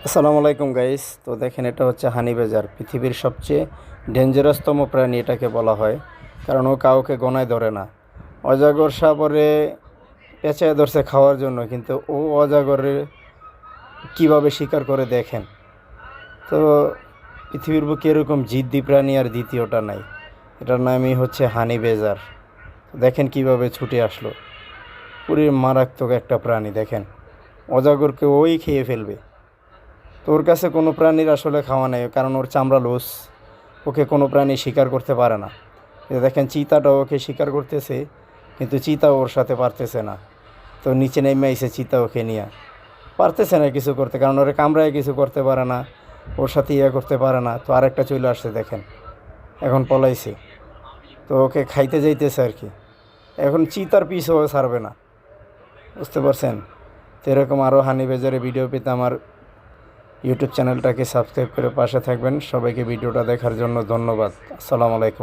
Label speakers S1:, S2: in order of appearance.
S1: আসসালামু আলাইকুম গাইস। তো দেখেন, এটা হচ্ছে হানি বেজার, পৃথিবীর সবচেয়ে ডেঞ্জারাসতম প্রাণী এটাকে বলা হয়, কারণ ও কাউকে গণায় ধরে না। অজাগর সাপরে পেঁচায় ধরছে খাওয়ার জন্য, কিন্তু ও অজাগরে কিভাবে শিকার করে দেখেন। তো পৃথিবীর বুকে এরকম জিদ্দি প্রাণী আর দ্বিতীয়টা নাই। এটার নামই হচ্ছে হানি বেজার। দেখেন কিভাবে ছুটে আসলো, পুরো মারাত্মক একটা প্রাণী। দেখেন, অজাগরকে ওই খেয়ে ফেলবে। তো ওর কাছে কোনো প্রাণীর আসলে খাওয়া নেই, কারণ ওর চামড়া লোস, ওকে কোনো প্রাণী শিকার করতে পারে না। দেখেন, চিতাটাও ওকে শিকার করতেছে, কিন্তু চিতাও ওর সাথে পারতেছে না। তো নিচে নেমে আইসে চিতা ওকে নিয়ে, পারতেছে না কিছু করতে, কারণ ওরে কামড়ায় কিছু করতে পারে না, ওর সাথে করতে পারে না। তো আরেকটা চলে আসছে, দেখেন এখন পলাইছে। তো ওকে খাইতে যাইতেছে আর কি। এখন চিতার পিছও ছাড়বে না, বুঝতে পারছেন? তো এরকম আরও হানি বেজারে ভিডিও পেতে আমার ইউটিউব চ্যানেলটাকে সাবস্ক্রাইব করে পাশে থাকবেন। সবাইকে ভিডিওটা দেখার জন্য ধন্যবাদ। আসসালামু আলাইকুম।